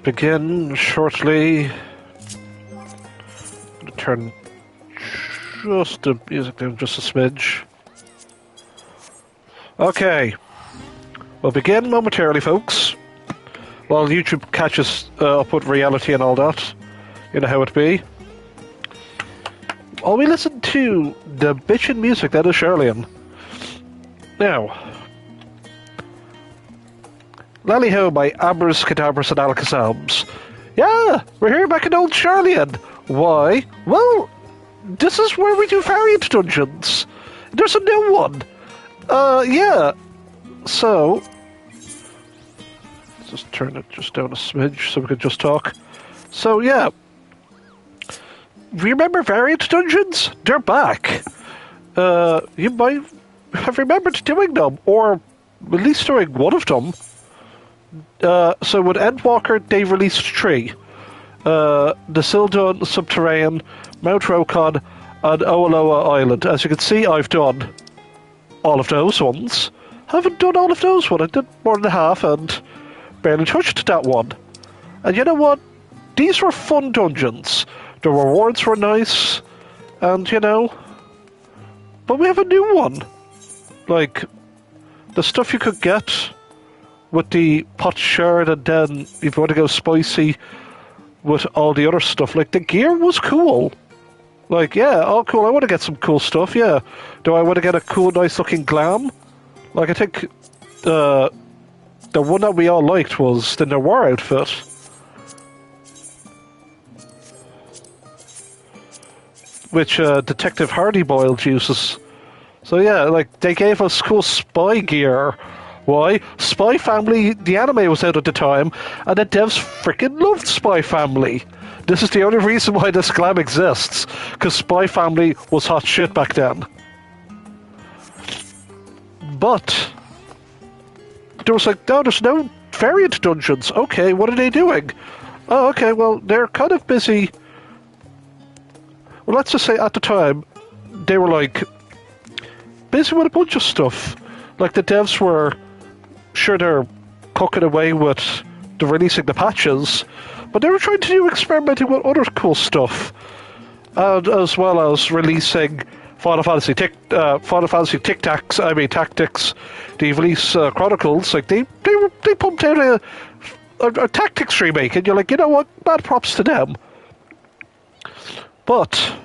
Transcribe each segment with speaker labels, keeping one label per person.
Speaker 1: Begin shortly. I'm gonna turn just the music down just a smidge. Okay. We'll begin momentarily, folks. While YouTube catches up with reality and all that. You know how it be. While we listen to the bitchin' music that is Charlian. Now. Lally ho, my Abras, Cadabras, and Alakazams. Yeah, we're here back in old Charlian. Why? Well, this is where we do variant dungeons. There's a new one. Yeah. So, let's just turn it just down a smidge so we can just talk. So, yeah. Remember variant dungeons? They're back. You might have remembered doing them, or at least doing one of them. So with Endwalker, they released 3. The Sildon Subterranean, Mount Rokon, and Oaloa Island. As you can see, I've done all of those ones. I haven't done all of those ones. I did more than half and barely touched that one. And you know what? These were fun dungeons. The rewards were nice, and you know... But we have a new one. Like, the stuff you could get with the pot shard, and then if you want to go spicy with all the other stuff, like the gear was cool. Like, yeah, oh cool, I want to get some cool stuff, yeah. Do I want to get a cool, nice looking glam? Like, I think the one that we all liked was the Noir outfit. Which Detective Hardy Boyle uses. So yeah, like, they gave us cool spy gear. Why? Spy Family, the anime was out at the time, and the devs freaking loved Spy Family. This is the only reason why this glam exists, because Spy Family was hot shit back then. But there was like, no, there's no variant dungeons. Okay, what are they doing? Oh, okay, well, they're kind of busy. Well, let's just say at the time, they were like, busy with a bunch of stuff. Like, the devs were... Sure, they're cooking away with the releasing the patches, but they were trying to do experimenting with other cool stuff, and as well as releasing Final Fantasy Tactics, the release Chronicles. Like they pumped out a Tactics remake, and you're like, you know what? Bad props to them. But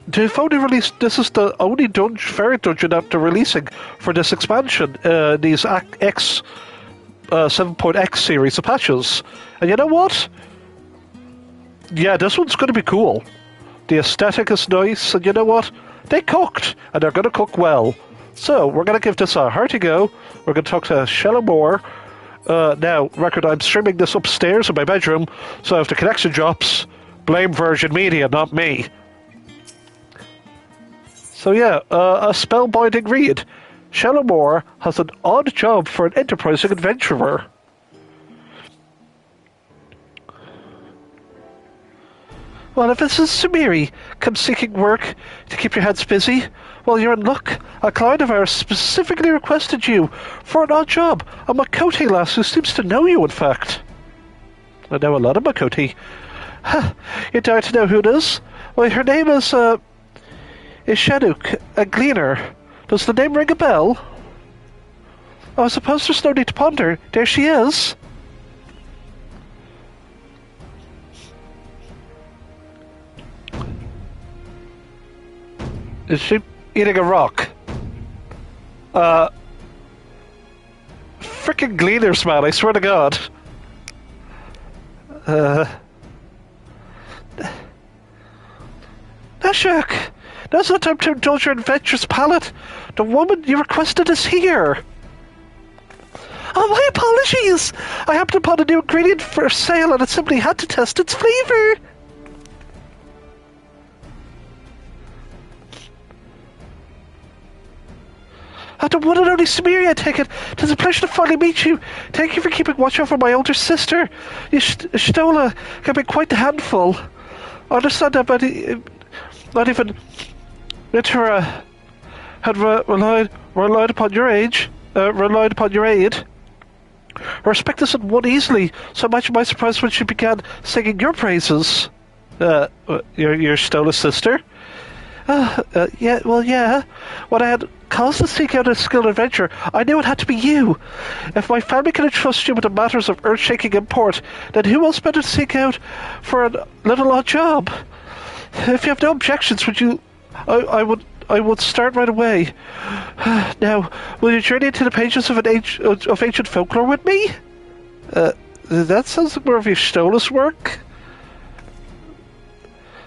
Speaker 1: they've only released. This is the only variant dungeon that they're releasing for this expansion. These X 7.X series of patches, and you know what? Yeah, this one's going to be cool. The aesthetic is nice, and you know what? They cooked, and they're going to cook well. So we're going to give this a hearty go. We're going to talk to Shello Moore. Now, record, I'm streaming this upstairs in my bedroom, so if the connection drops, blame Virgin Media, not me. So yeah, a spellbinding read. Shello Moore has an odd job for an enterprising adventurer. Well, if this is Sumiri, come seeking work to keep your heads busy, well, you're in luck. A client of ours specifically requested you for an odd job. A Makote lass who seems to know you, in fact. I know a lot of Makote. Huh, you dare to know who it is? Well, her name is Shaduk, a gleaner. Does the name ring a bell? Oh, I suppose there's no need to ponder. There she is. Is she eating a rock? Frickin' gleaners, man, I swear to God. Nashuk! Now's no time to indulge your adventurous palate. The woman you requested is here. Oh, my apologies! I happened upon a new ingredient for sale and I simply had to test its flavor. The one and only Sumiri, I take it. It is a pleasure to finally meet you. Thank you for keeping watch over my older sister. Shtola can be quite the handful. I understand that, but not even Mitra had relied upon your aid. Her respect isn't won easily, so imagine my surprise when she began singing your praises. Your Stona's sister? Yeah. When I had cause to seek out a skilled adventure, I knew it had to be you. If my family can entrust you with the matters of earth-shaking import, then who else better to seek out for a little odd job? If you have no objections, would you... I would start right away. Now, will you journey into the pages of ancient folklore with me? That sounds like more of your Stolas work.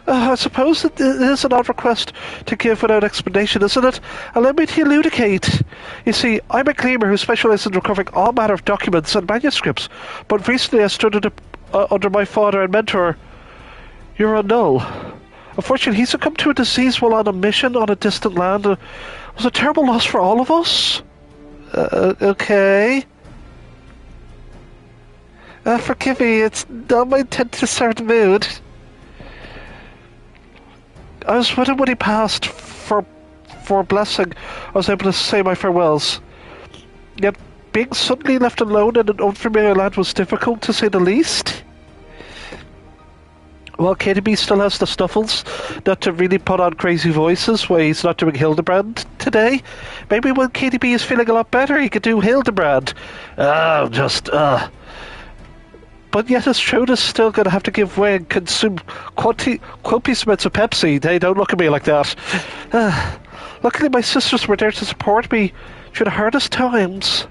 Speaker 1: I suppose it is an odd request to give without explanation, isn't it? Allow me to elucidate. You see, I'm a gleaner who specialises in recovering all manner of documents and manuscripts, but recently I stood under my father and mentor, Null. Unfortunately, he succumbed to a disease while on a mission on a distant land. It was a terrible loss for all of us. Okay. Forgive me, it's not my intent to start the mood. I was with him when he passed. For a blessing, I was able to say my farewells. Yet, being suddenly left alone in an unfamiliar land was difficult, to say the least. Well, KDB still has the snuffles, not to really put on crazy voices while he's not doing Hildebrand today. Maybe when KDB is feeling a lot better, he could do Hildebrand. But yet his throat is still going to have to give way and consume copious amounts of Pepsi. Hey, don't look at me like that. Luckily my sisters were there to support me through the hardest times.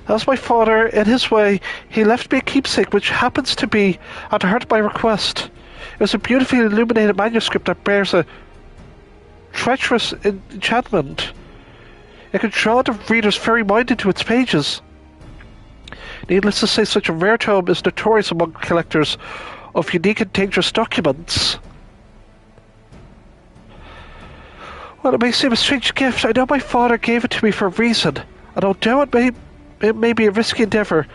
Speaker 1: As my father, in his way, he left me a keepsake which happens to be at the heart of my request. It was a beautifully illuminated manuscript that bears a treacherous enchantment. It can draw the reader's very mind into its pages. Needless to say, such a rare tome is notorious among collectors of unique and dangerous documents. Well, it may seem a strange gift. I know my father gave it to me for a reason, and although it may be a risky endeavour,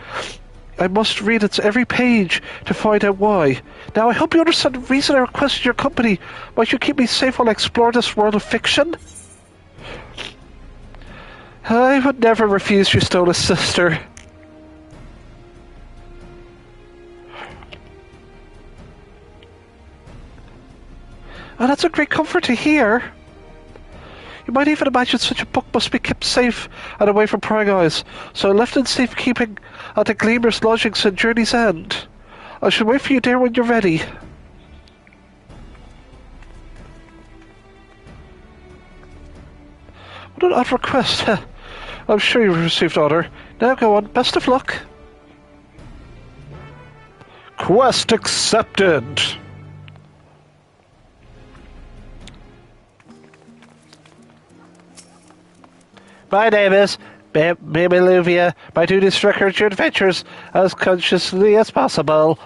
Speaker 1: I must read its every page to find out why. Now, I hope you understand the reason I requested your company. Might you keep me safe while I explore this world of fiction? I would never refuse your Stona's sister. Oh, that's a great comfort to hear. You might even imagine such a book must be kept safe and away from prying eyes, so I left in safekeeping at the Gleamer's lodgings at Journey's End. I shall wait for you there when you're ready. What an odd request. I'm sure you've received order. Now go on. Best of luck. Quest accepted. My name is Mimi Luvia. My duty is to record your adventures as consciously as possible.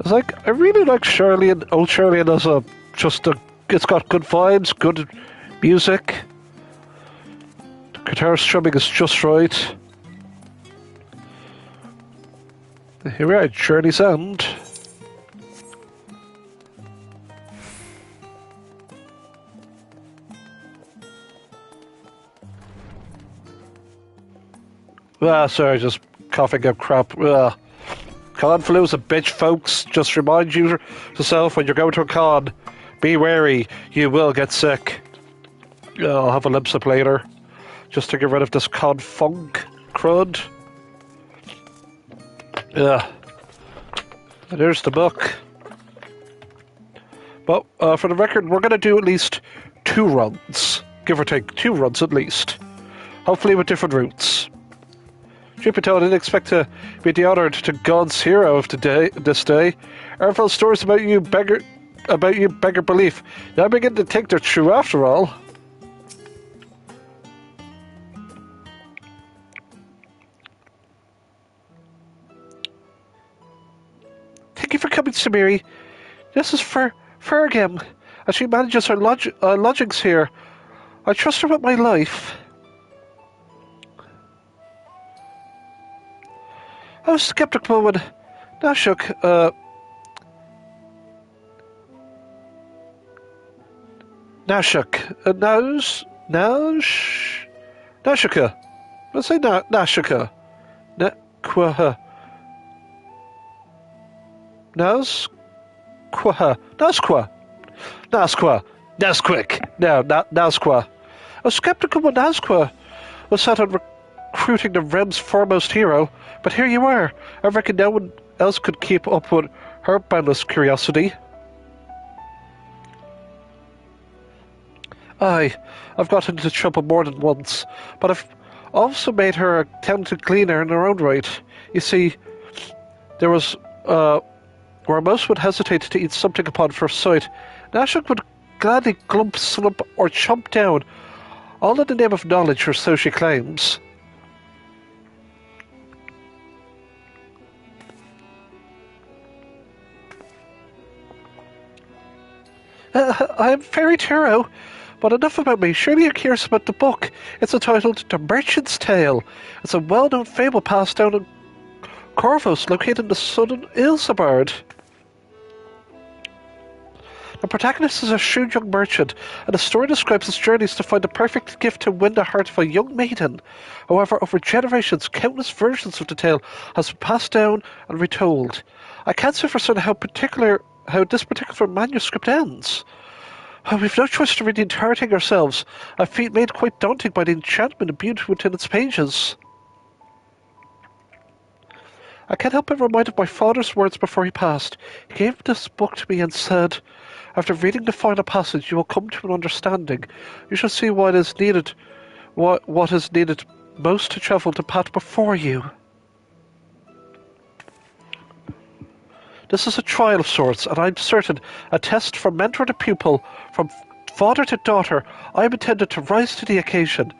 Speaker 1: I really like Charlian, old Charlian as it's got good vibes, good music. The guitar strumming is just right. Here we are, Journey's End. Sorry, just coughing up crap. Con flu's a bitch, folks. Just remind yourself when you're going to a con, be wary, you will get sick. I'll have a lip later, just to get rid of this con funk crud. Yeah. There's the book. But for the record, we're going to do at least 2 runs. Give or take 2 runs at least. Hopefully with different routes. Truth be told, I didn't expect to be the honoured to God's hero of this day. Airful stories about you beggar belief. Now I begin to think they're true after all. Thank you for coming, Samiri. This is Fergim, as she manages our lodgings here. I trust her with my life. I was skeptical when Nashuk Nashuk. Nashika. Let's say Nashika. Nakwaha. Nazquaha. Nasquick. No, Nazqua. I was skeptical when Nazqua was set on recruiting the realm's foremost hero, but here you are. I reckon no one else could keep up with her boundless curiosity. Aye, I've got into trouble more than once, but I've also made her a talented cleaner in her own right. You see, there was, where most would hesitate to eat something upon first sight, Nashuk would gladly glump, slump, or chomp down, all in the name of knowledge, or so she claims. I am very thorough, but enough about me. Surely you're curious about the book. It's entitled The Merchant's Tale. It's a well-known fable passed down in Corvus, located in the southern Ilsabard. The protagonist is a shrewd young merchant, and the story describes his journeys to find the perfect gift to win the heart of a young maiden. However, over generations, countless versions of the tale has been passed down and retold. I can't say for certain how this particular manuscript ends. We've no choice to read the entire thing ourselves, a feat made quite daunting by the enchantment imbued within its pages. I can't help but remind of my father's words before he passed. He gave this book to me and said, "After reading the final passage, you will come to an understanding. You shall see what is needed, what is needed most to travel the path before you." This is a trial of sorts, and I'm certain a test from mentor to pupil, from father to daughter. I am intended to rise to the occasion.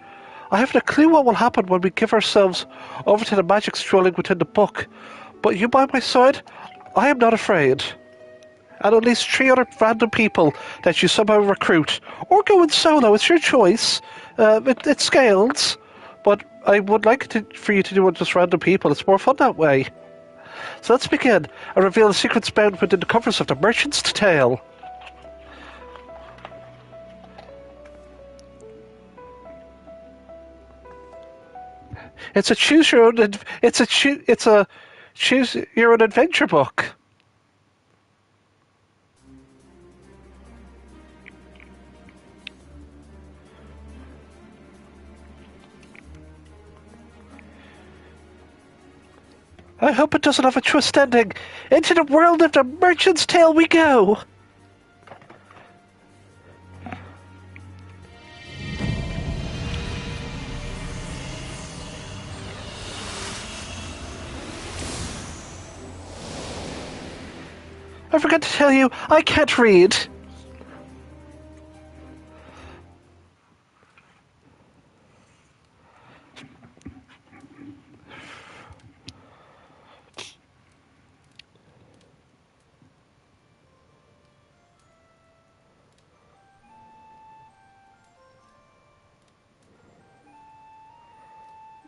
Speaker 1: I haven't a clue what will happen when we give ourselves over to the magic strolling within the book, but you by my side, I am not afraid. And at least 3 other random people that you somehow recruit, or go in solo, it's your choice. It scales, but I would like for you to do it with just random people. It's more fun that way. So let's begin and reveal the secrets bound within the covers of The Merchant's Tale. It's a choose your own adventure book. I hope it doesn't have a twist ending. Into the world of The Merchant's Tale we go! I forgot to tell you, I can't read.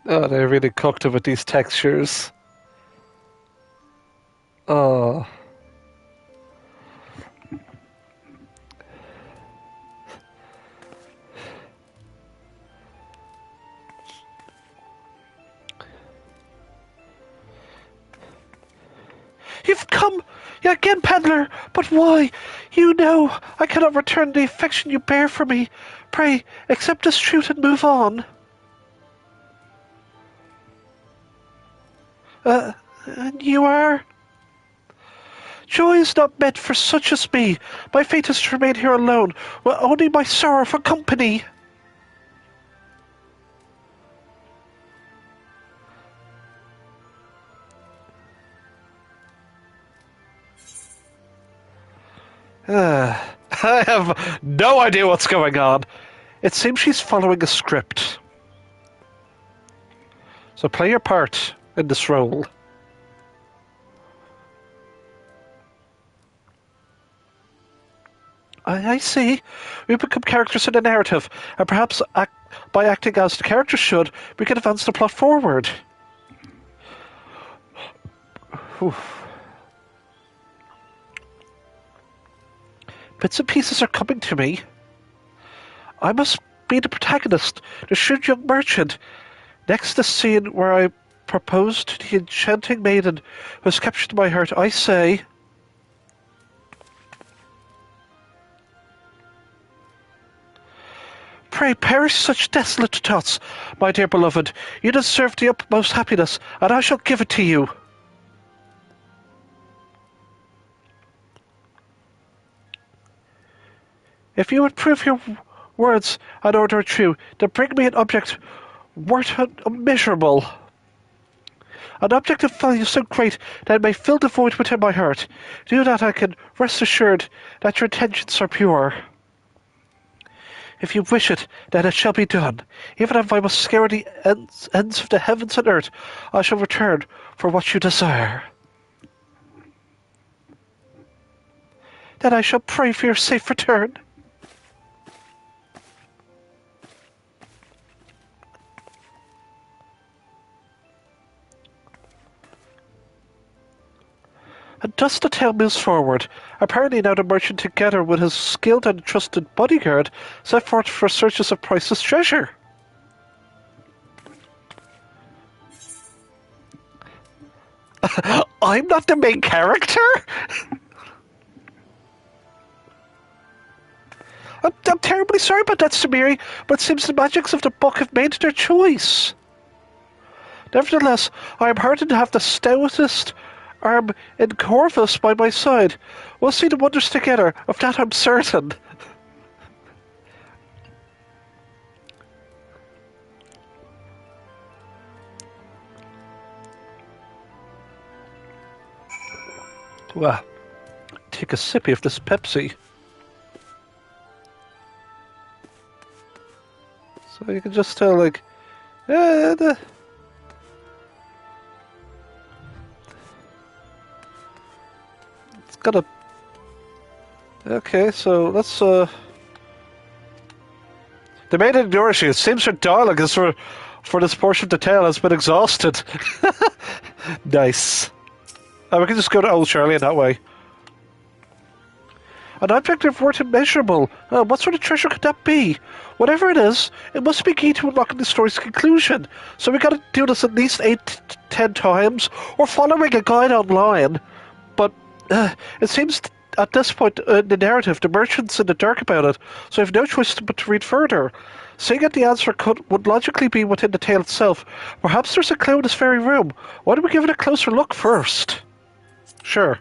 Speaker 1: Oh, they really cooked it with these textures. Oh. You've come again, peddler, but why? You know I cannot return the affection you bear for me. Pray, accept this truth and move on. And you are? Joy is not meant for such as me. My fate is to remain here alone, with only my sorrow for company. I have no idea what's going on. It seems she's following a script. So play your part in this role. I see. We become characters in the narrative, and perhaps by acting as the characters should, we can advance the plot forward. Oof. Bits and pieces are coming to me. I must be the protagonist, the shrewd young merchant. Next the scene where I propose to the enchanting maiden who has captured my heart, I say... Pray perish such desolate thoughts, my dear beloved. You deserve the utmost happiness, and I shall give it to you. If you would prove your words and order true, then bring me an object worth immeasurable. An object of value so great that it may fill the void within my heart. Do that I can rest assured that your intentions are pure. If you wish it, then it shall be done. Even if I must scare the ends of the heavens and earth, I shall return for what you desire. Then I shall pray for your safe return. And thus the tale moves forward. Apparently now the merchant, together with his skilled and trusted bodyguard, set forth for searches of priceless treasure. I'm not the main character? I'm terribly sorry about that, Samiri, but it seems the magics of the book have made their choice. Nevertheless, I am heartened to have the stoutest arm in Corvus by my side. We'll see the wonders together, of that I'm certain. Well, take a sippy of this Pepsi. So you can just tell, like, it's got a... Okay, so let's, The main ignores you. It seems her dialogue is for this portion of the tale has been exhausted. Nice. We can just go to Old Charlie in that way. An object of worth immeasurable. What sort of treasure could that be? Whatever it is, it must be key to unlocking the story's conclusion. So we gotta do this at least 8 to 10 times, or following a guide online. But it seems at this point in the narrative, the merchant's in the dark about it, so I have no choice but to read further. Seeing that the answer would logically be within the tale itself, perhaps there's a clue in this very room. Why don't we give it a closer look first? Sure.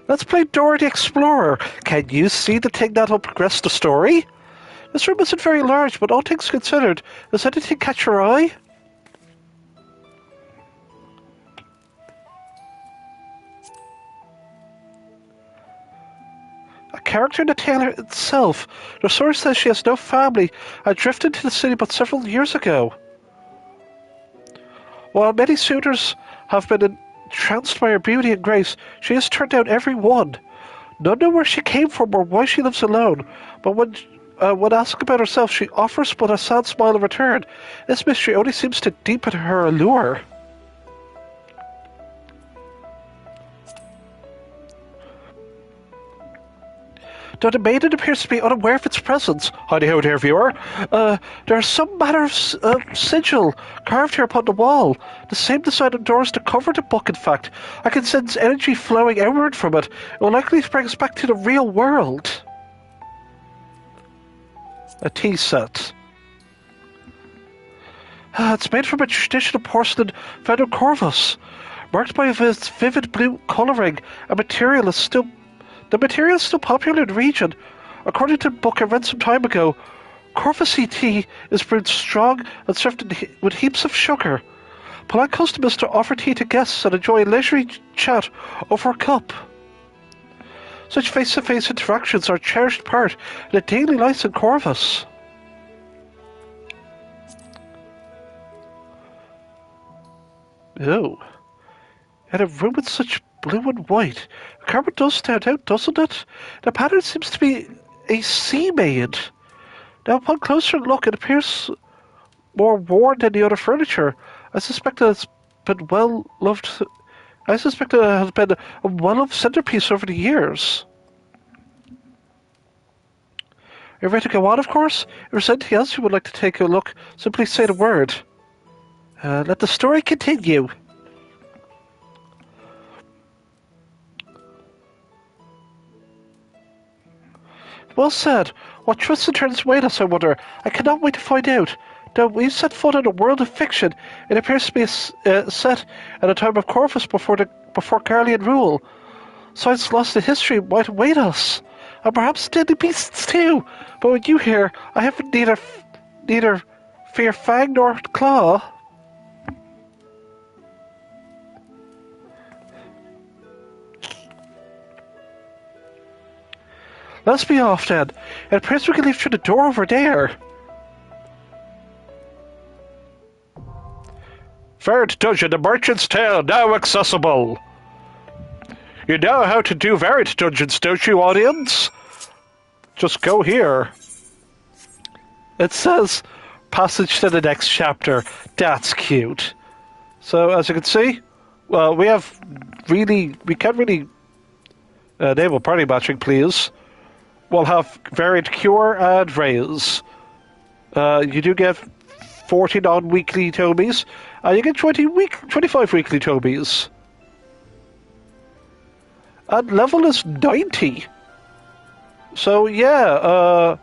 Speaker 1: Let's play Dora the Explorer. Can you see the thing that'll progress the story? This room isn't very large, but all things considered, does anything catch your eye? A character in the tale itself. The source says she has no family and drifted to the city but several years ago. While many suitors have been entranced by her beauty and grace, she has turned down every one. None know where she came from or why she lives alone, but when asked about herself, she offers but a sad smile in return. This mystery only seems to deepen her allure. Though the maiden appears to be unaware of its presence, howdy-ho, dear viewer, there is some manner of sigil carved here upon the wall. The same design on doors to cover the book, in fact. I can sense energy flowing outward from it. It will likely bring us back to the real world. A tea set. It's made from a traditional porcelain found in Corvus, marked by its vivid blue colouring. The material is still popular in the region. According to the book I read some time ago, Corvusy tea is brewed strong and served with heaps of sugar. Polite custom is to offer tea to guests and enjoy a leisurely chat over a cup. Such face-to-face interactions are a cherished part in the daily life in Corvus. Oh. In a room with such blue and white, the carpet does stand out, doesn't it? The pattern seems to be a sea-made. Now, upon closer look, it appears more worn than the other furniture. I suspect that it's been well-loved. I suspect that it has been a well-loved centerpiece over the years. you ready to go on, of course? If there's anything else you would like to take a look, simply say the word. Let the story continue. Well said. What twists and turns await us, I wonder? I cannot wait to find out. Though we've set foot in a world of fiction, it appears to be set at a time of Corvus before Carlian rule. Science lost in history might await us, and perhaps deadly beasts too. But with you here, I have neither fear fang nor claw. Let's be off then. It appears we can leave through the door over there. Variant Dungeon, the Merchant's Tale, now accessible. You know how to do variant dungeons, don't you, audience? Just go here. It says, passage to the next chapter. That's cute. So, as you can see, well, we can't really enable party matching, please. We'll have variant cure and raise. You do get 40 non-weekly Tobies, and you get 25 weekly Tobies. And level is 90. So yeah,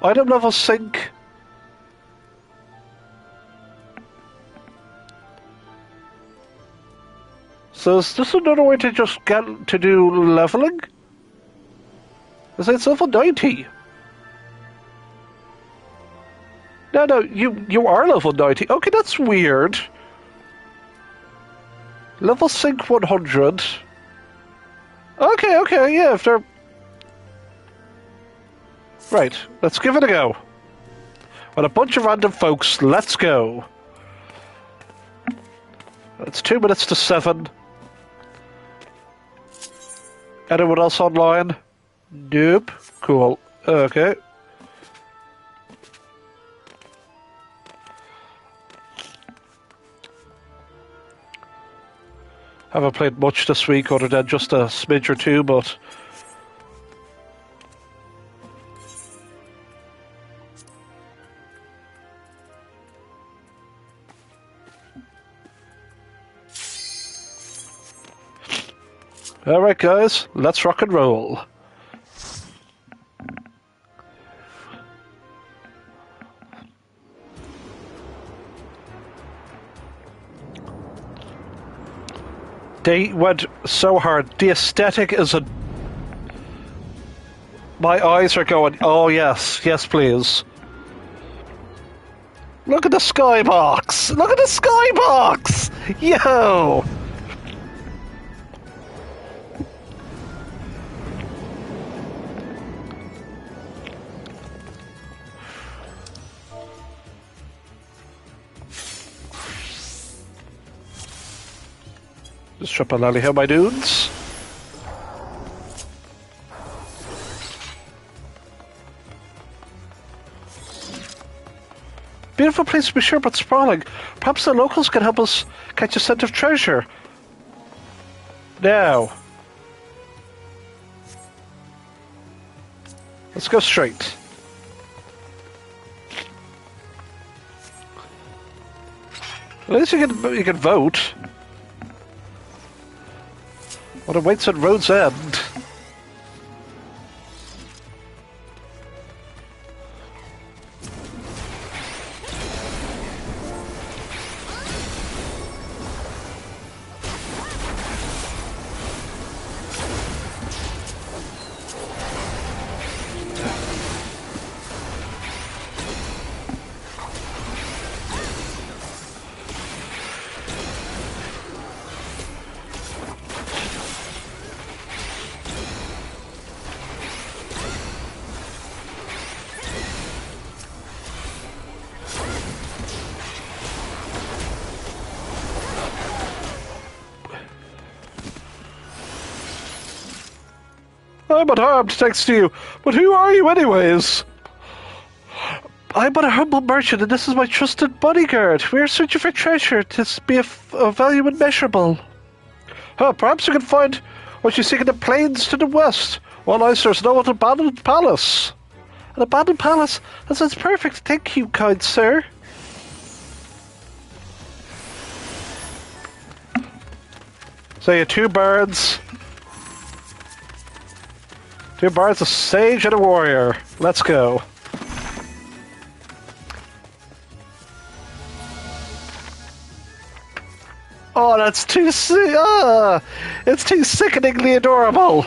Speaker 1: item level sync. So is this another way to just get to do leveling? It's level 90. No, you are level 90. Okay, that's weird. Level sync 100. Okay, yeah, if they're... Right, let's give it a go. With a bunch of random folks, let's go. It's 2 minutes to 7. Anyone else online? Nope. Cool. Okay. Haven't played much this week other than just a smidge or two, but... Alright guys, let's rock and roll. They went so hard. The aesthetic is a... My eyes are going, oh yes, yes please. Look at the skybox! Look at the skybox! Yo! Just drop a lally here, my dudes. Beautiful place to be sure, but sprawling. Perhaps the locals can help us catch a scent of treasure. Now. Let's go straight. At least you can vote. What awaits at Road's End? I'm unarmed, thanks to you. But who are you anyways? I'm but a humble merchant, and this is my trusted bodyguard. We are searching for treasure to be of value immeasurable. Perhaps you can find what you seek in the plains to the west, while I search no abandoned palace. An abandoned palace. That sounds perfect. Thank you, kind sir. So you have 2 bards. 2 bards, a sage and a warrior. Let's go. Oh, that's too it's too sickeningly adorable.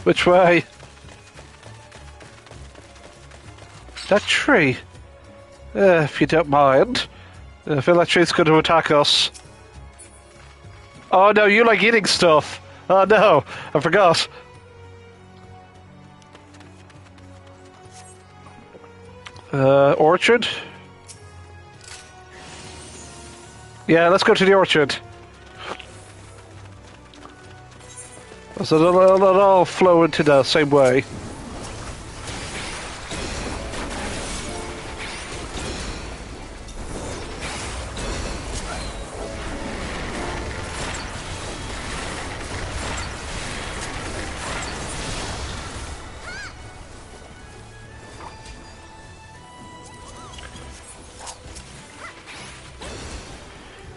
Speaker 1: Which way? That tree. If you don't mind. I feel that tree's going to attack us. Oh no, you like eating stuff. Oh no, I forgot. Orchard? Yeah, let's go to the orchard. So they'll all flow into the same way.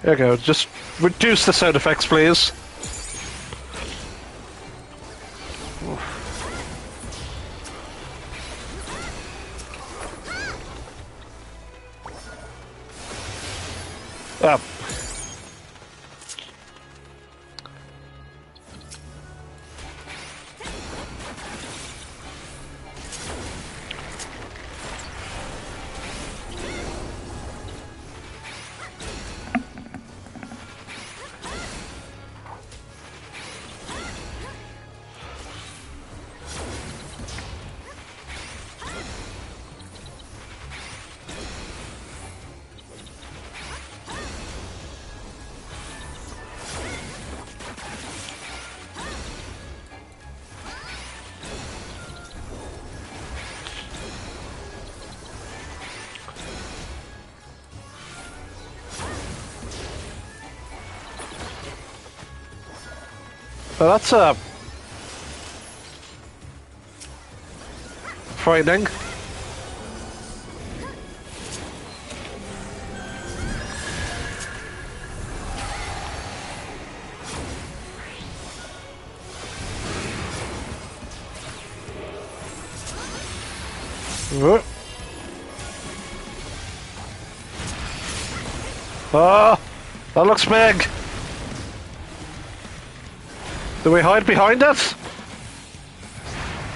Speaker 1: There you go, just reduce the sound effects, please. Up. Well, that's frightening. Oh, that looks big. Do we hide behind it?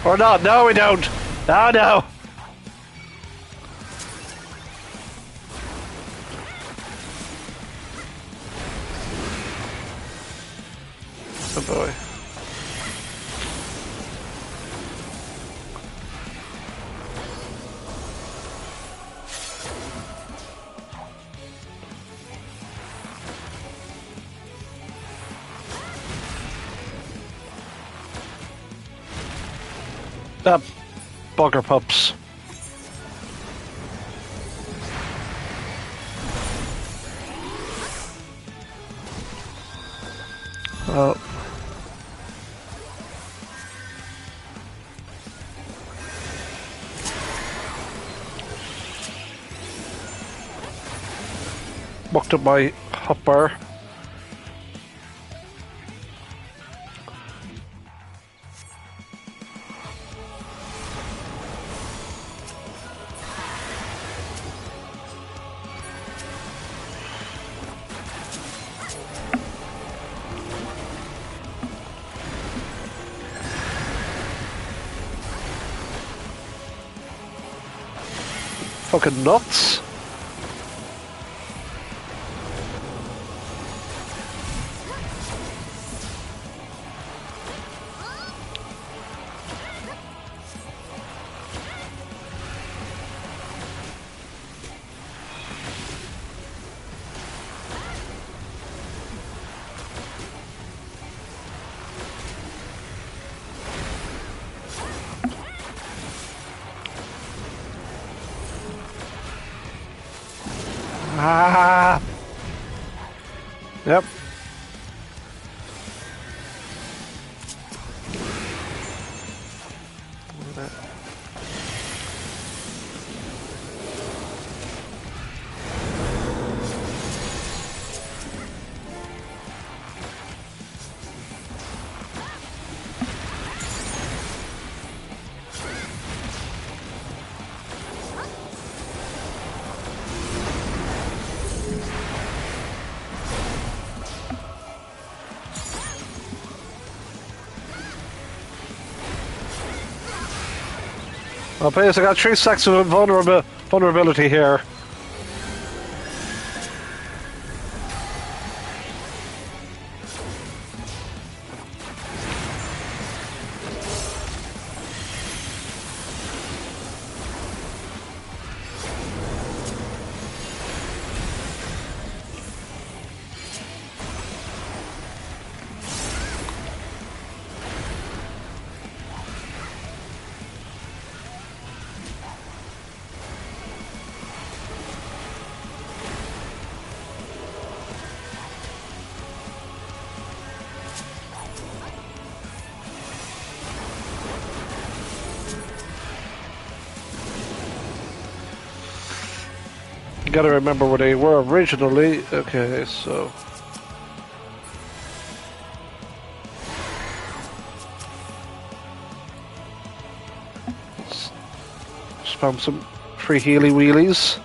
Speaker 1: Or not? No, we don't. Oh, no. Oh, boy. Bugger pups. Oh. Mucked up my hopper. Fucking nuts. Ah. Yep. Oh, please, I got 3 stacks of vulnerability here. Gotta remember where they were originally. Okay, so... let's spam some free healy wheelies.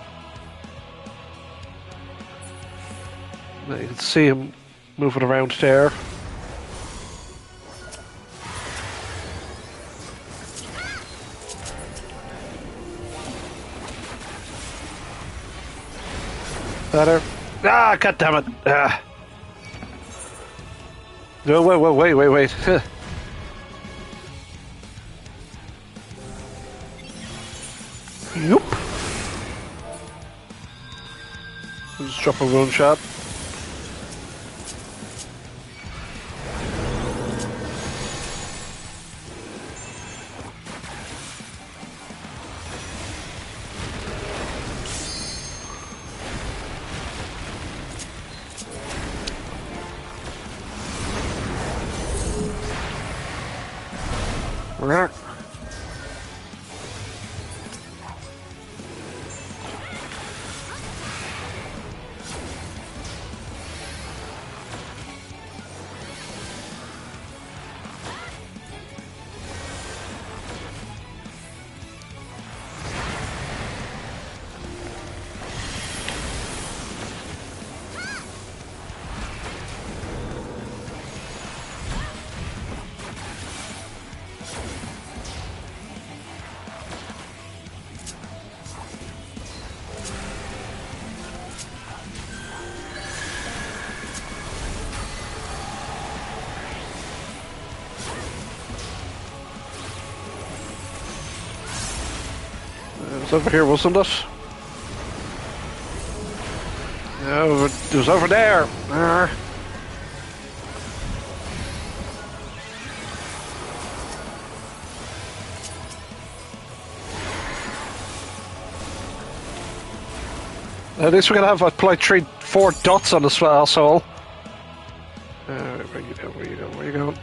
Speaker 1: Now you can see him moving around there. Better. Ah, god damn it. Ah. No, wait. Nope. Just drop a rune shot. It was over here, wasn't it? No, it was over there. At least we're gonna have like 4 dots on this asshole. Where you going?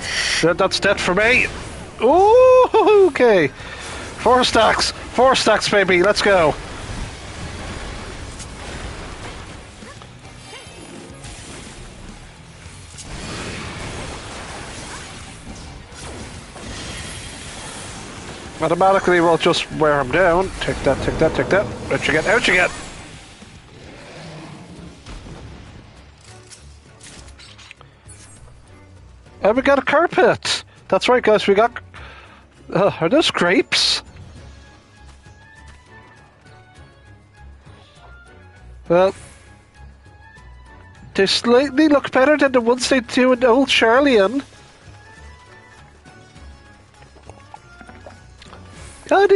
Speaker 1: Shit, that's dead for me. Ooh, okay. 4 stacks. 4 stacks, baby. Let's go. Automatically, we'll just wear him down. Take that. Out you get. And we got a carpet. That's right, guys. We got... are those grapes? Well... they slightly look better than the ones they do in Old Charlian. God...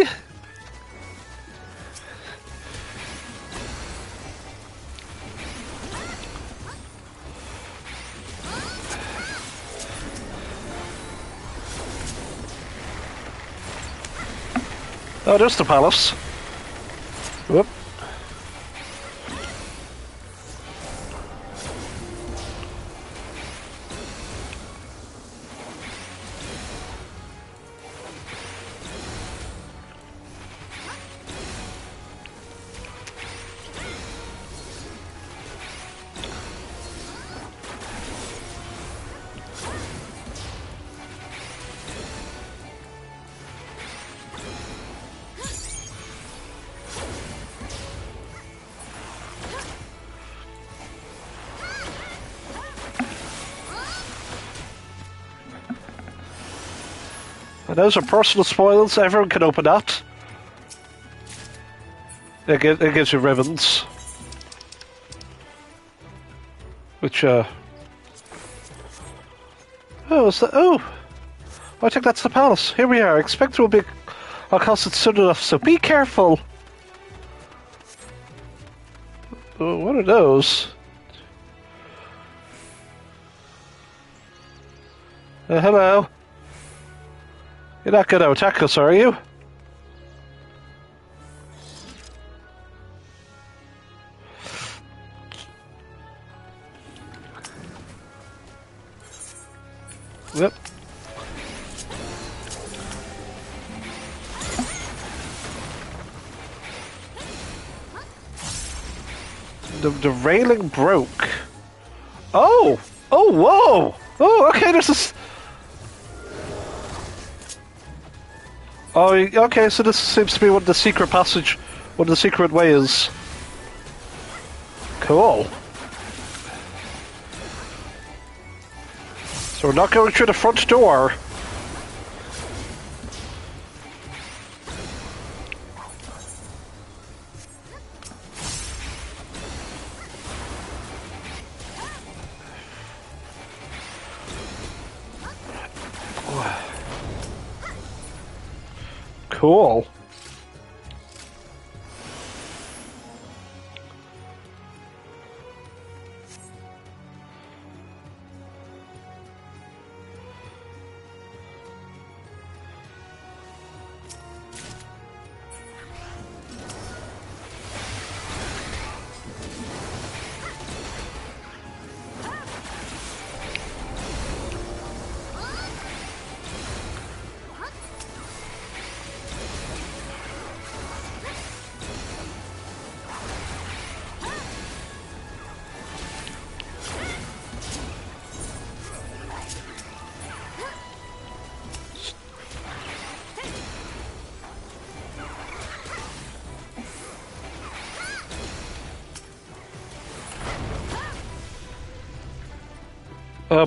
Speaker 1: oh, there's the palace. Whoop. And those are personal spoils. Everyone can open that. It gives you ribbons. Which, Oh, is that... Oh! I think that's the palace. Here we are. Expect will be accosted soon enough, so be careful. Oh, what are those? Hello. You're not going to attack us, are you? Yep. The railing broke. Oh! Oh, whoa! Oh, okay, there's this... Oh, okay, so this seems to be what the secret passage, what the secret way is. Cool. So we're not going through the front door. Cool.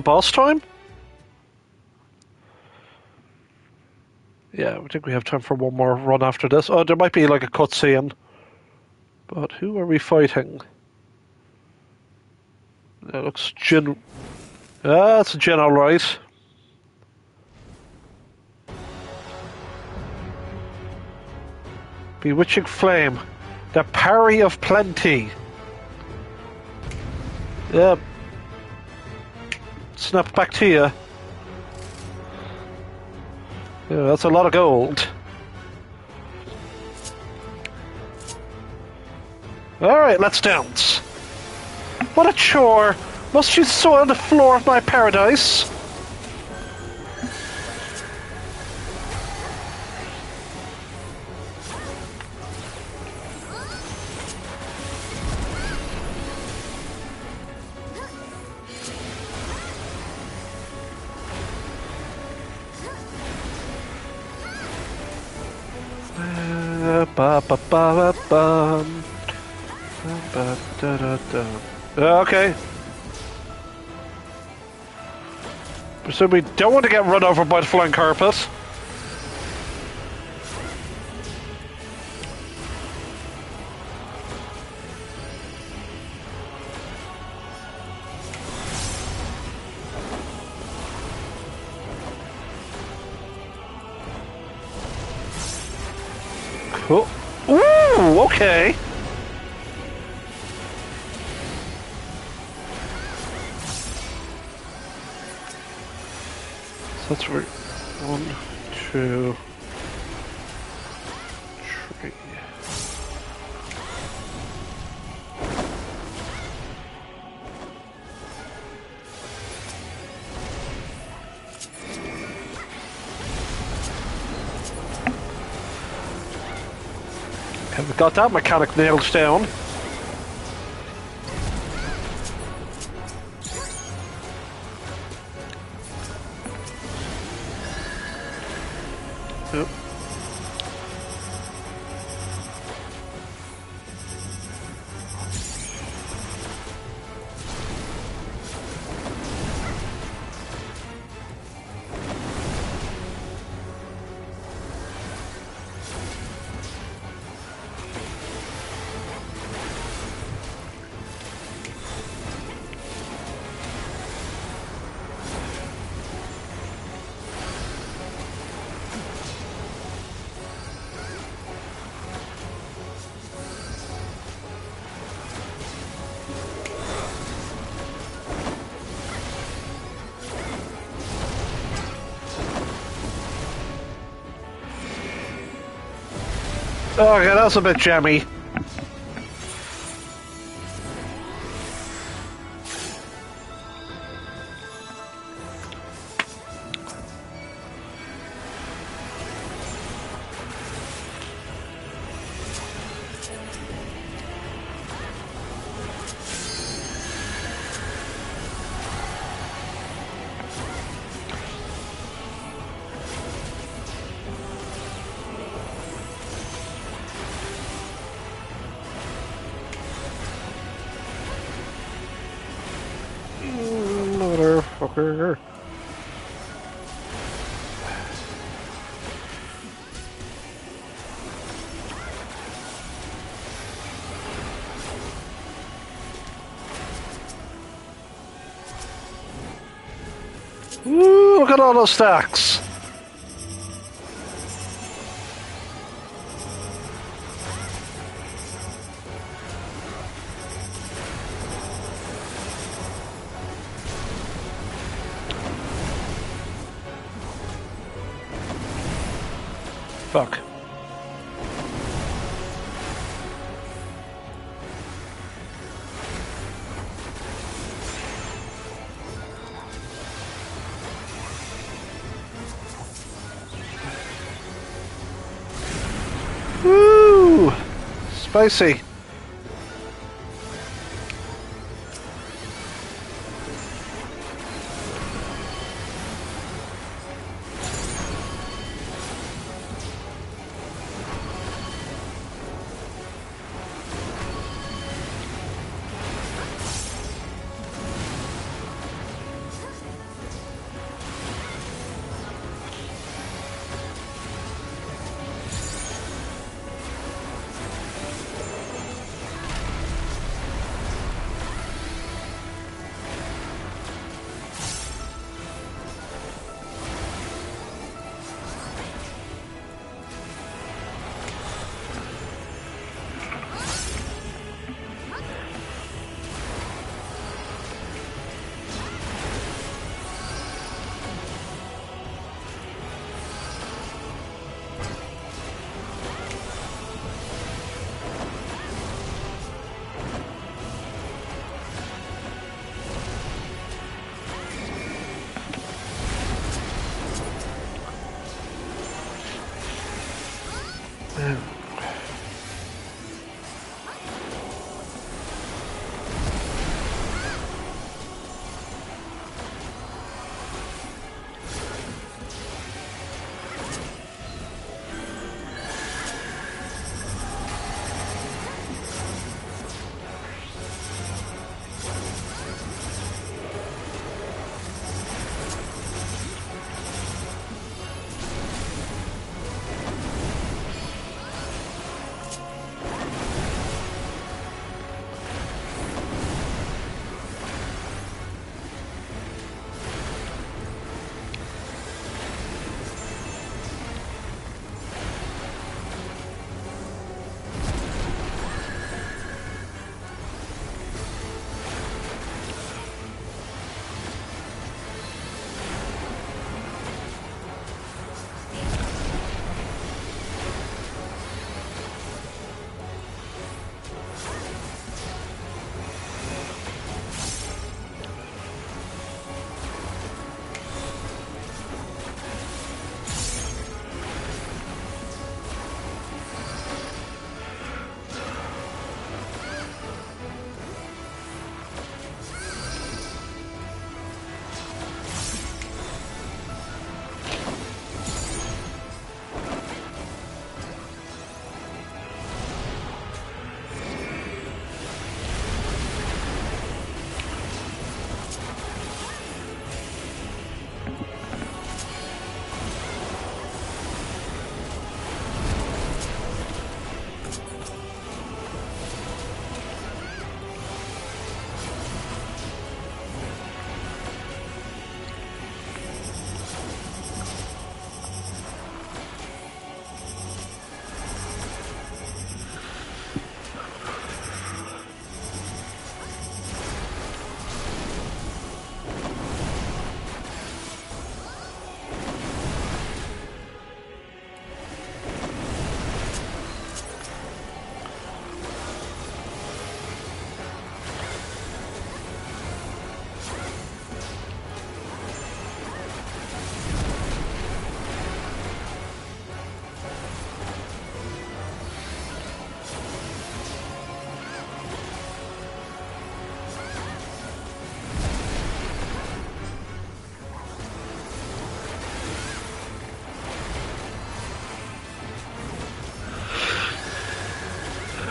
Speaker 1: Boss time? Yeah, I think we have time for one more run after this. Oh, there might be like a cutscene. But who are we fighting? That looks Jin. Ah, it's Jin, alright. Bewitching Flame. The Parry of Plenty. Yep. Snap back to you. Yeah, that's a lot of gold. Alright, let's dance. What a chore! Must you soil the floor of my paradise? Okay. So we don't want to get run over by the flying carpet. Cool. Ooh, okay. So that's where 1, 2, 3. Okay, we got that mechanic nailed down. Yep. Oh, okay, that's a bit jammy. Motherfucker. Ooh, look at all those stacks. Fuck. Woo! Spicy.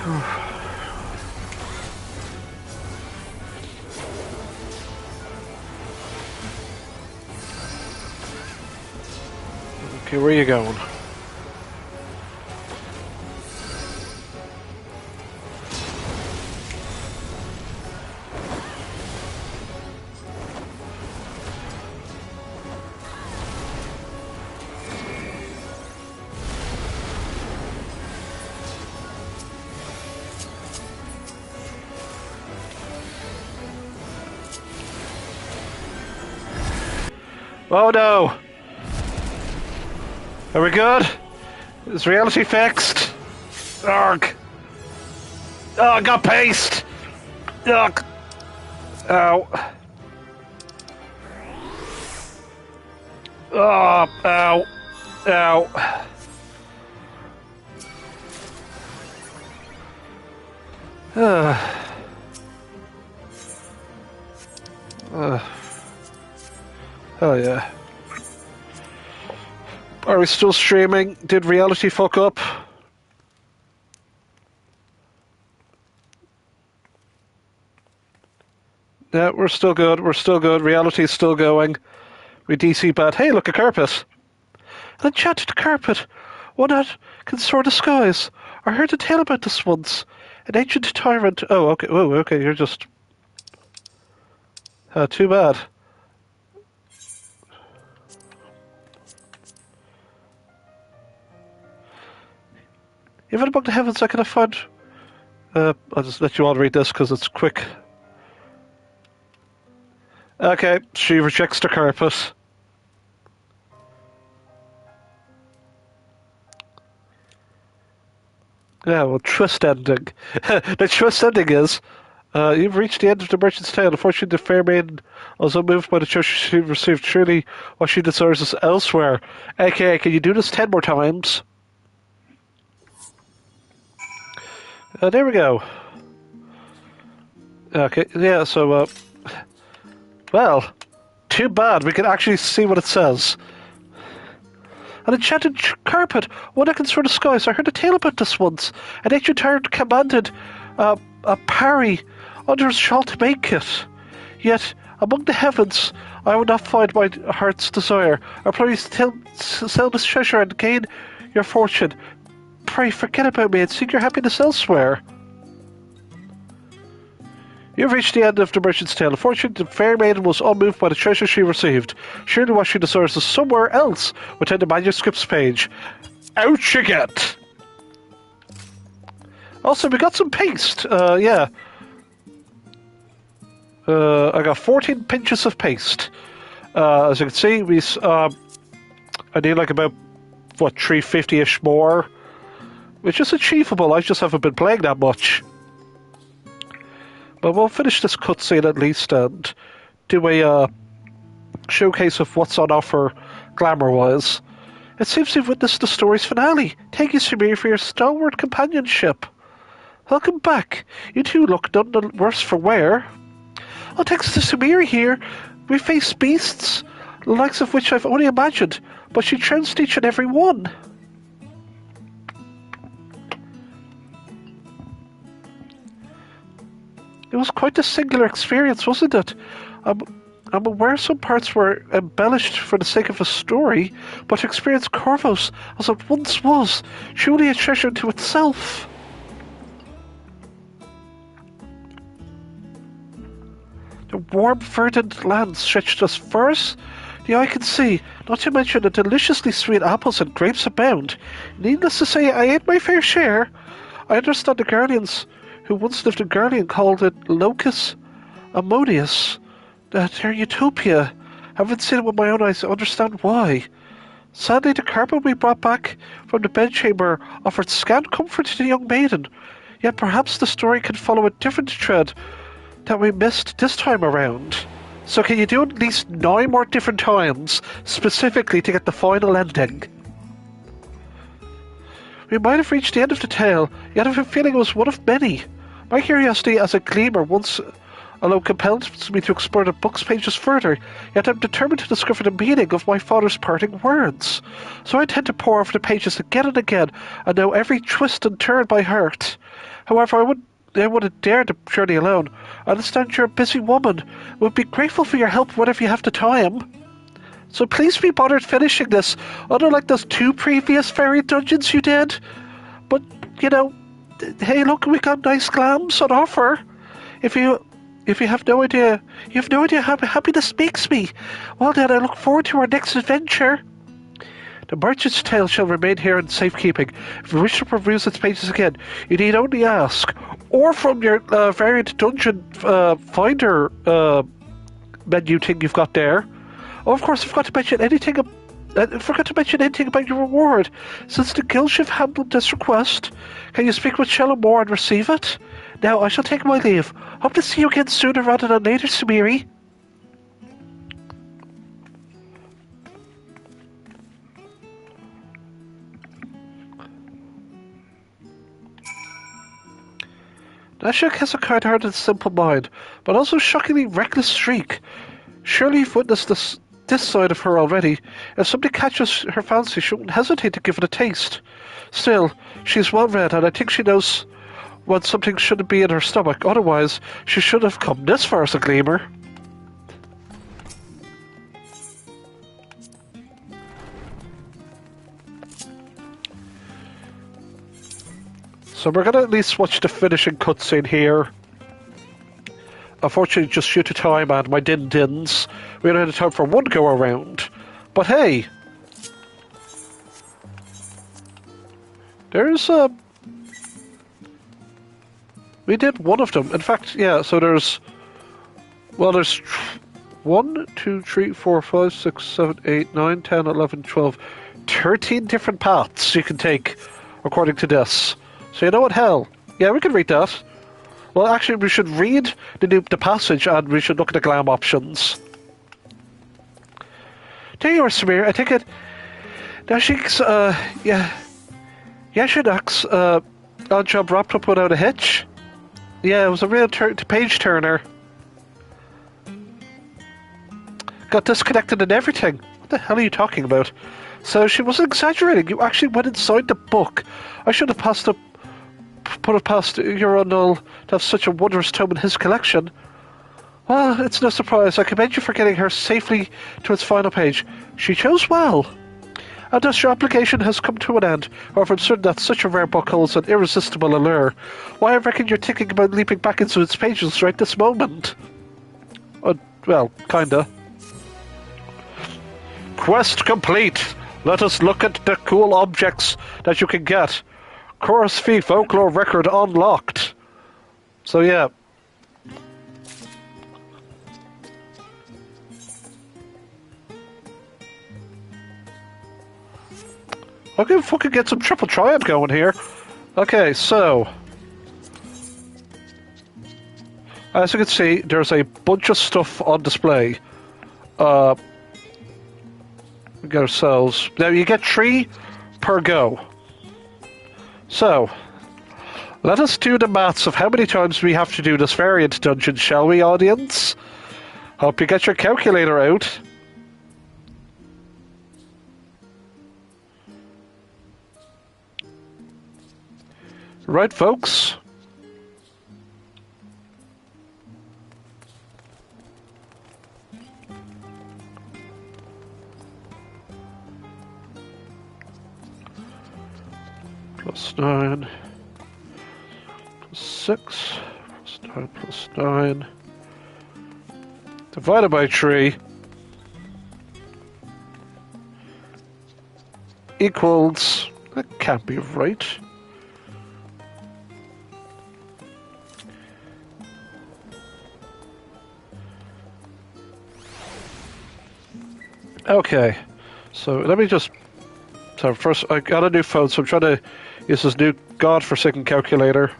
Speaker 1: Okay, where are you going? Oh no! Are we good? Is reality fixed? Ugh! Oh, I got paste! Ugh! Ow! Oh, ow! Ow! Oh yeah. Are we still streaming? Did reality fuck up? Yeah, we're still good. We're still good. Reality's still going. We DC bad. Hey, look, a carpet. An enchanted carpet. One that can soar the skies. I heard a tale about this once. An ancient tyrant. Oh, okay. Oh, okay. You're just. Too bad. Even among the heavens, I could have found. I'll just let you all read this because it's quick. Okay, she rejects the carpet. Yeah, well, twist ending. The twist ending is, you've reached the end of the merchant's tale. Unfortunately, the fair maiden was unmoved by the choice she received. Truly, what she desires is elsewhere. AKA, can you do this 10 more times? There we go. Okay, yeah, so, well, too bad. We can actually see what it says. An enchanted carpet, one that can soar the skies. I heard a tale about this once. An ancient tyrant commanded a parry under his shawl to make it. Yet, among the heavens, I would not find my heart's desire. I please sell this treasure and gain your fortune. Pray forget about me and seek your happiness elsewhere. You've reached the end of the merchant's tale. Unfortunately, the fair maiden was unmoved by the treasure she received. Surely what she desires is somewhere else within the manuscript's page. Out you get! Also, we got some paste. Yeah. I got 14 pinches of paste. As you can see, I need like about, 350-ish more. Which is achievable. I just haven't been playing that much. But we'll finish this cutscene at least and do a showcase of what's on offer glamour-wise. It seems you've witnessed the story's finale. Thank you, Samir, for your stalwart companionship. Welcome back. You two look none the worse for wear. Oh, thanks to Samir here, we face beasts, the likes of which I've only imagined, but she trounced each and every one. It was quite a singular experience, wasn't it? I'm aware some parts were embellished for the sake of a story, but to experience Corvus as it once was, truly a treasure to itself. The warm, verdant lands stretched as far as the eye can see, not to mention the deliciously sweet apples and grapes abound. Needless to say, I ate my fair share. I understand the Guardians who once lived in Guardian called it Locus Ammonius. Their utopia. Haven't seen it with my own eyes to understand why. Sadly, the carpet we brought back from the bedchamber offered scant comfort to the young maiden. Yet perhaps the story can follow a different thread that we missed this time around. So can you do it at least 9 more different times, specifically to get the final ending? We might have reached the end of the tale, yet I have a feeling it was one of many. My curiosity as a gleaner once alone compels me to explore the book's pages further, yet I'm determined to discover the meaning of my father's parting words. So I tend to pore over the pages again and again, and know every twist and turn by heart. However, I wouldn't dare to journey alone. I understand you're a busy woman. Would be grateful for your help whenever you have the time. So please be bothered finishing this, unlike those 2 previous fairy dungeons you did. But, you know, hey, look, we got nice glams on offer. If you have no idea, how happy this makes me. Well then, I look forward to our next adventure. The Merchant's Tale shall remain here in safekeeping. If you wish to peruse its pages again, you need only ask, or from your variant dungeon finder menu thing you've got there. Oh, of course, I forgot to mention anything about your reward. Since the guild have handled this request, can you speak with Shallow Moore and receive it? Now, I shall take my leave. Hope to see you again sooner rather than later, Samiri. Nashik has a kind-hearted and simple mind, but also a shockingly reckless streak. Surely you've witnessed this side of her already. If somebody catches her fancy, she won't hesitate to give it a taste. Still, she's well-read, and I think she knows when something shouldn't be in her stomach. Otherwise, she should have come this far as a gleamer. So we're going to at least watch the finishing cutscene here. Unfortunately, just due to time and my din-dins, we only had time for one go-around. But hey! There's, we did one of them. In fact, yeah, so there's 1, 2, 3, 4, 5, 6, 7, 8, 9, 10, 11, 12, 13 different paths you can take, according to this. So you know what, hell, yeah, we can read that. Well, actually, we should read the passage and we should look at the glam options. There you are, Samir. I think it... Now she's, Yashinak's, odd job wrapped up without a hitch. Yeah, it was a real page turner. Got disconnected and everything. What the hell are you talking about? So she wasn't exaggerating. You actually went inside the book. I should have put it past Uranul to have such a wondrous tome in his collection. Well, it's no surprise. I commend you for getting her safely to its final page. She chose well. And thus your application has come to an end. However, I'm certain that such a rare book holds an irresistible allure. Why, I reckon you're thinking about leaping back into its pages right this moment. Well, kinda. Quest complete. Let us look at the cool objects that you can get. Chorus Fee folklore record unlocked. So yeah. I'm gonna fucking get some triple triumph going here. Okay, so as you can see, there's a bunch of stuff on display. We get ourselves. Now you get 3 per go. So, let us do the maths of how many times we have to do this variant dungeon, shall we, audience? Hope you get your calculator out. Right, folks? +9 +6 +9 +9 divided by 3 equals, that can't be right. Okay, so let me just... So first, I got a new phone, so I'm trying to use this new godforsaken calculator.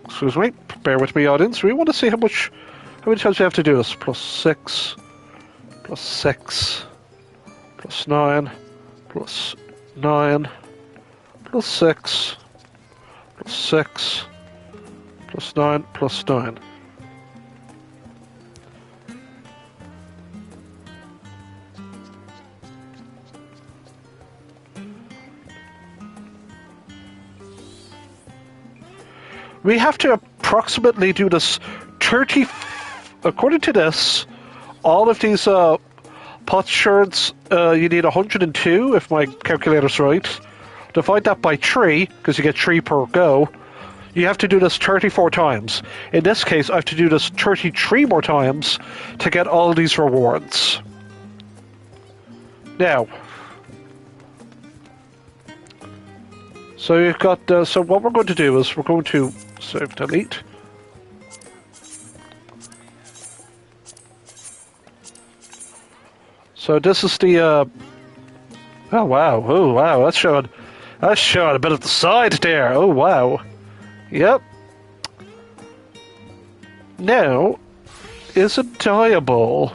Speaker 1: Excuse me, bear with me, audience. We want to see how many times we have to do this. +6, +6, +9, +9, +6, +6, +9, +9. we have to approximately do this 30... According to this, all of these potsherds, you need 102, if my calculator's right. Divide that by 3, because you get 3 per go. You have to do this 34 times. In this case, I have to do this 33 more times to get all these rewards. Now, so you've got. So what we're going to do is we're going to save delete. So this is the. Oh wow! Oh wow! That's showing a bit of the side there. Oh wow! Yep. Now, is it dyeable?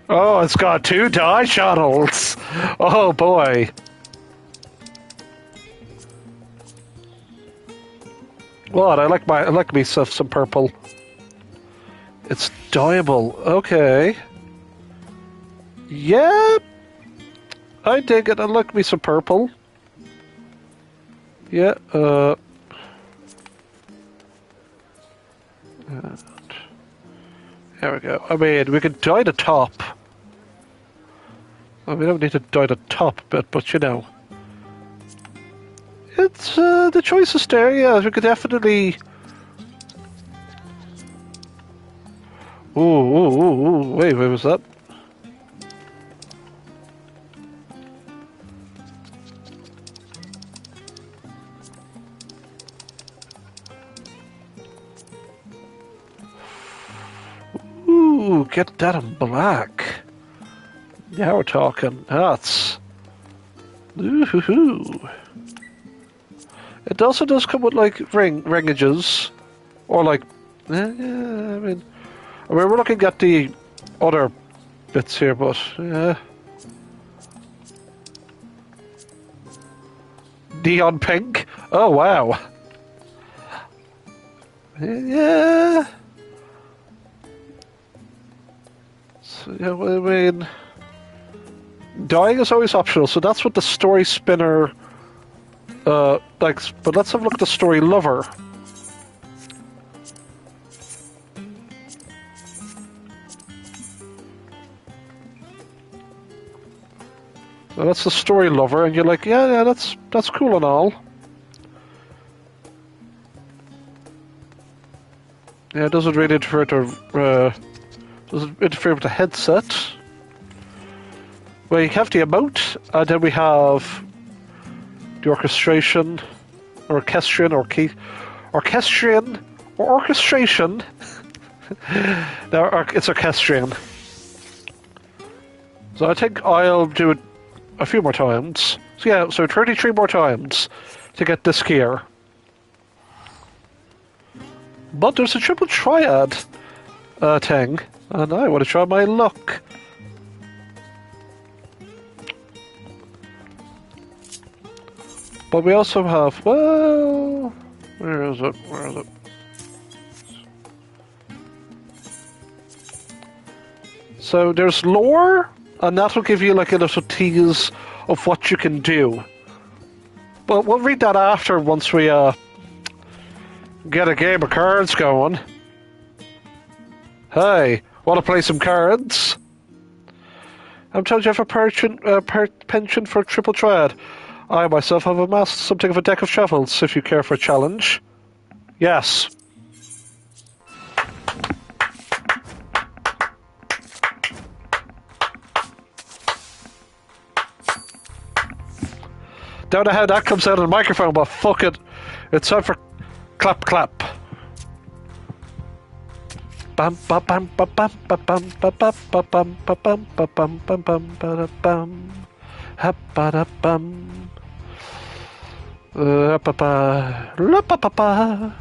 Speaker 1: Oh, it's got 2 dye channels. Oh boy. What? I like myself some purple. It's dyeable. Okay. Yep. I dig it. I like me some purple. Yeah. There we go. I mean, we can dye the top. Well, we don't need to dye the top bit, but you know. It's, the choice is there, yeah. We could definitely... Ooh, wait, what was that? Ooh, get that in black. Now we're talking. That's... Ooh-hoo-hoo. It also does come with, like, ringages. Or, like... I mean, we're looking at the other bits here, but... Neon pink? Oh, wow. Yeah... So, yeah, I mean... Dyeing is always optional, so that's what the story spinner... but let's have a look at the story lover. So that's the story lover, and you're like, yeah, that's cool and all. Yeah, it doesn't really interfere with the headset. Well, you have the emote, and then we have the orchestration, or orchestrion, or orchestration. No, it's orchestrion. So I think I'll do it a few more times. So yeah, so 33 more times to get this gear. But there's a triple triad thing, and I want to try my luck. But we also have, well... Where is it? So there's lore, and that will give you like a little tease of what you can do. But we'll read that after, once we get a game of cards going. Hey, want to play some cards? I'm told you have a penchant for triple triad. I myself have amassed something of a deck of shovels, if you care for a challenge. Yes. Don't know how that comes out of the microphone, but fuck it. It's time for clap clap. Bam bam bam bam bam bam bam bam bam bam bam bam bam bam bam bam ha ba da bam. Pa-pa. La-pa-pa-pa.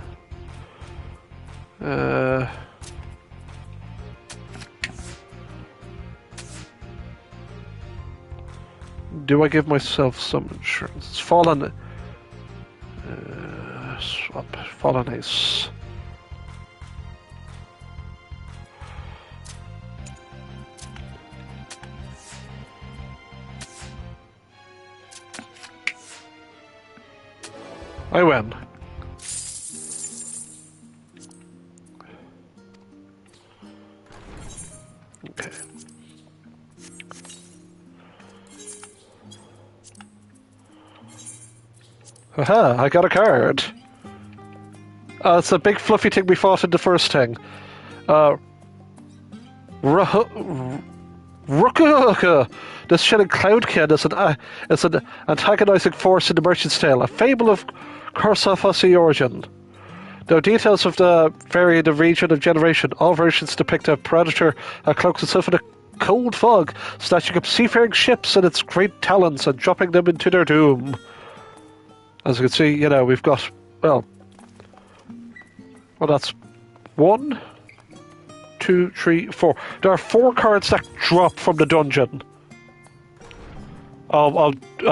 Speaker 1: Do I give myself some insurance? It's fallen. Swap. Fallen ace. I win. Okay. Aha, I got a card. It's a big fluffy thing we fought in the first thing. Rukuka! This shedding cloudkin is an antagonizing force in the Merchant's Tale, a fable of Corsophosy origin. There are details of the vary in the region of generation. All versions depict a predator that cloaks itself in a cold fog, snatching up seafaring ships in its great talons and dropping them into their doom. As you can see, you know, we've got, well, that's 1, 2, 3, 4. There are 4 cards that drop from the dungeon. I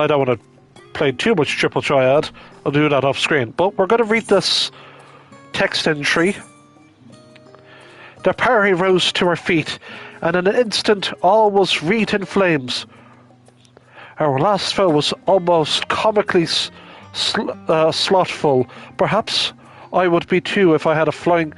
Speaker 1: don't want to play too much Triple Triad. I'll do that off screen. But we're going to read this text entry. The party rose to her feet, and in an instant all was wreathed in flames. Our last foe was almost comically slothful. Perhaps I would be too if I had flying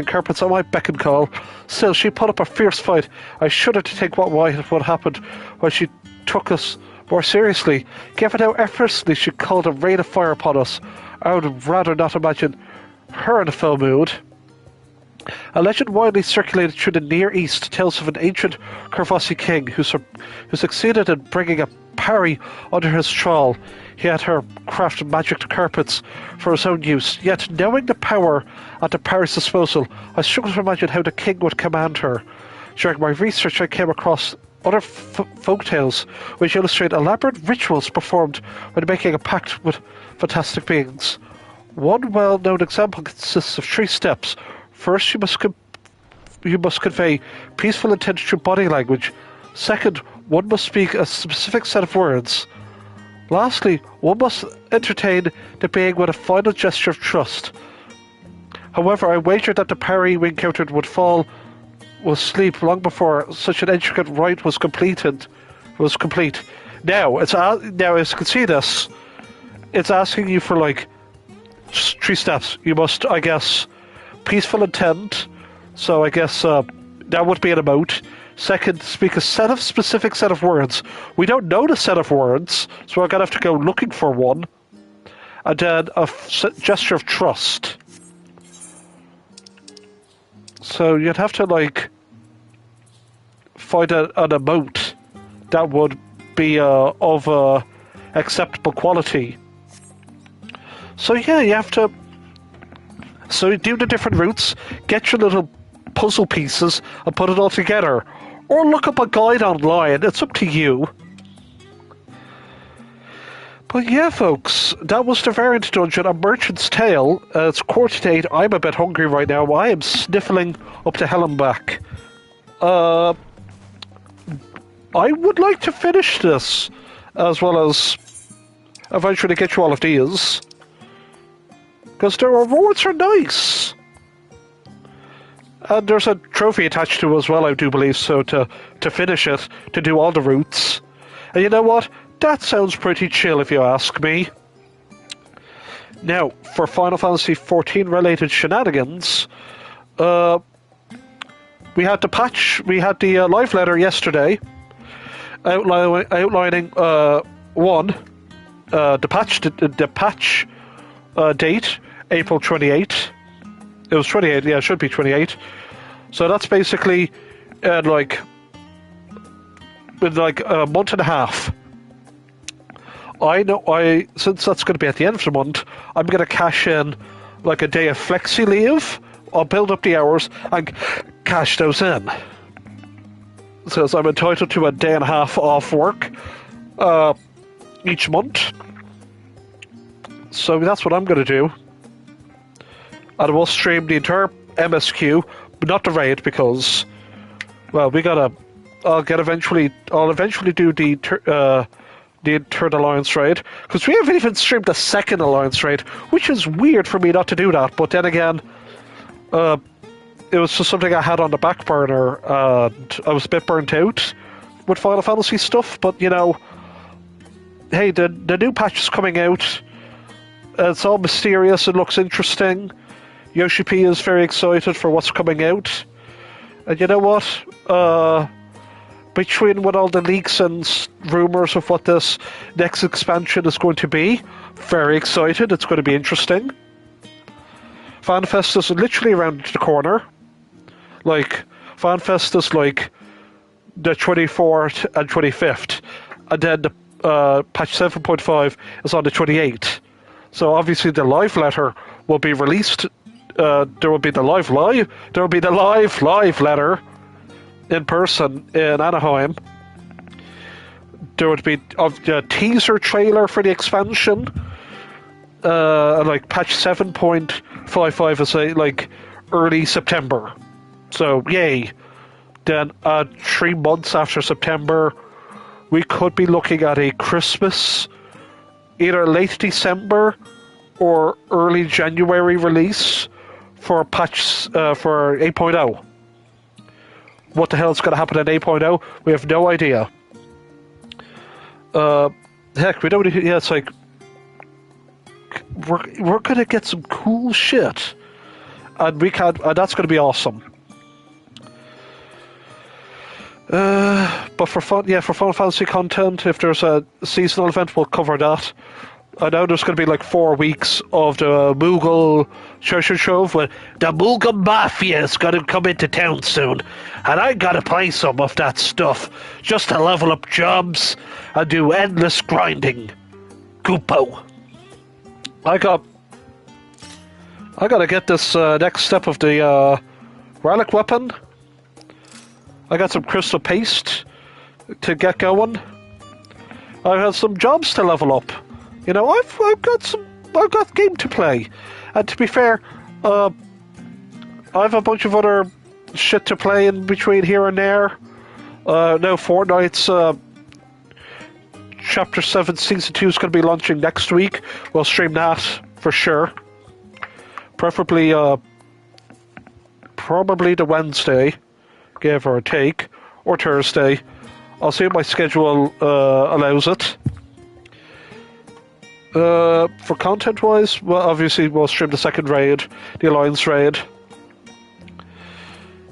Speaker 1: carpets on my beck and call. Still, she put up a fierce fight. I shudder to think what might have happened when she took us more seriously. Given how effortlessly she called a rain of fire upon us, I would rather not imagine her in a foul mood. A legend widely circulated through the Near East tells of an ancient Corvosi king who succeeded in bringing a parry under his trawl. He had her craft magic carpets for his own use, yet knowing the power at the parry's disposal, I struggle to imagine how the king would command her. During my research I came across other folktales which illustrate elaborate rituals performed when making a pact with fantastic beings. One well-known example consists of 3 steps. First, you must convey peaceful intent through body language. Second, one must speak a specific set of words. Lastly, one must entertain the being with a final gesture of trust. However, I wager that the parry we encountered would fall asleep long before such an intricate rite was complete. Now, as you can see this, it's asking you for like 3 steps. You must, I guess, peaceful intent. So I guess that would be an emote. Second, speak a specific set of words. We don't know the set of words, so we're gonna have to go looking for one. And then a gesture of trust. So you'd have to like find an emote that would be of acceptable quality. So yeah, you have to. So you do the different routes, get your little puzzle pieces, and put it all together, or look up a guide online. It's up to you. But yeah, folks, that was the variant dungeon, A Merchant's Tale. It's 8:15. I'm a bit hungry right now. I am sniffling up to hell and back. I would like to finish this, as well as eventually get you all of these, because the rewards are nice. And there's a trophy attached to it as well, I do believe, so to finish it, to do all the routes. And you know what? That sounds pretty chill if you ask me. Now, for Final Fantasy XIV related shenanigans, we had the patch, we had the live letter yesterday, outlining the patch date, April 28th. It was 28, yeah, it should be 28. So that's basically in like a month and a half. Since that's going to be at the end of the month, I'm going to cash in like a day of flexi leave. I'll build up the hours and cash those in. So I'm entitled to a day and a half off work each month. So that's what I'm going to do. And I will stream the entire MSQ, but not the raid because, well, I'll eventually do the Third Alliance raid, because we haven't even streamed the Second Alliance raid, which is weird for me not to do that, but then again, it was just something I had on the back burner, and I was a bit burnt out with Final Fantasy stuff, but you know, hey, the new patch is coming out, it's all mysterious, it looks interesting, Yoshi P is very excited for what's coming out, and you know what, between with all the leaks and rumors of what this next expansion is going to be. Very excited. It's going to be interesting. FanFest is literally around the corner. Like, FanFest is like the 24th and 25th. And then the patch 7.5 is on the 28th. So obviously the live letter will be released. There will be the live. There will be the live letter in person in Anaheim. There would be a teaser trailer for the expansion. Like patch 7.55 is like early September. So yay. Then 3 months after September, we could be looking at a Christmas, either late December or early January release for patch for 8.0. What the hell is going to happen in 8.0? We have no idea. Heck, we don't. Yeah, it's like we're going to get some cool shit, and we can. And that's going to be awesome. But for fun, for Final Fantasy content, if there's a seasonal event, we'll cover that. I know there's going to be like 4 weeks of the Moogle treasure trove where the Moogle Mafia is going to come into town soon. And I got to play some of that stuff just to level up jobs and do endless grinding. Goopo. I got to get this next step of the relic weapon. I got some crystal paste to get going. I have some jobs to level up. You know, I've got game to play, and to be fair, I have a bunch of other shit to play in between here and there. Now Fortnite's Chapter 7 Season 2 is going to be launching next week. We'll stream that for sure. Preferably, probably the Wednesday, give or take, or Thursday. I'll see if my schedule allows it. For content-wise, well, obviously we'll stream the second raid, the Alliance raid.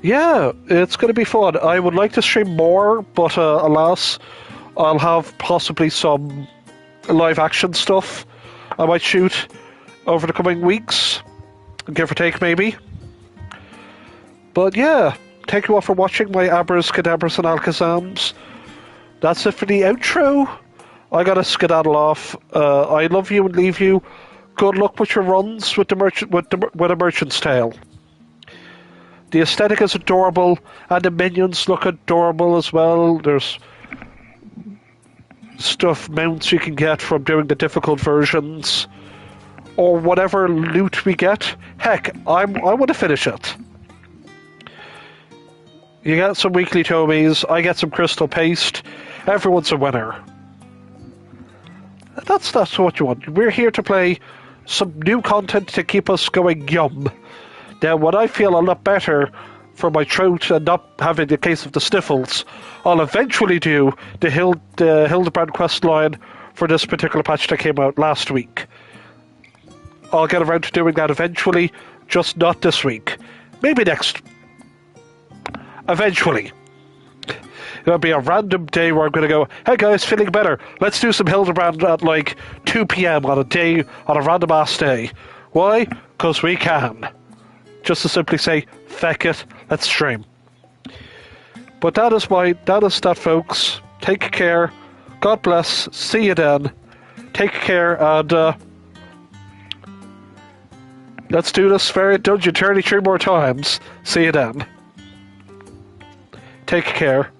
Speaker 1: Yeah, it's going to be fun. I would like to stream more, but alas, I'll have possibly some live-action stuff I might shoot over the coming weeks, give or take maybe. But yeah, thank you all for watching my Abras, Cadabras, and Alakazams. That's it for the outro. I gotta skedaddle off. I love you and leave you. Good luck with your runs with a merchant's tale. The aesthetic is adorable, and the minions look adorable as well. There's mounts you can get from doing the difficult versions, or whatever loot we get. Heck, I want to finish it. You get some weekly tomies. I get some crystal paste. Everyone's a winner. That's what you want. We're here to play some new content to keep us going yum. Now, when I feel a lot better for my throat and not having the case of the sniffles, I'll eventually do the Hildebrand quest line for this particular patch that came out last week. I'll get around to doing that eventually, just not this week. Maybe next. Eventually. It'll be a random day where I'm going to go, hey guys, feeling better. Let's do some Hildebrand at like 2 p.m. on a random ass day. Why? Because we can. Just to simply say, feck it, let's stream. But that is that, folks. Take care. God bless. See you then. Take care, and let's do this very dungeon 33 more times. See you then. Take care.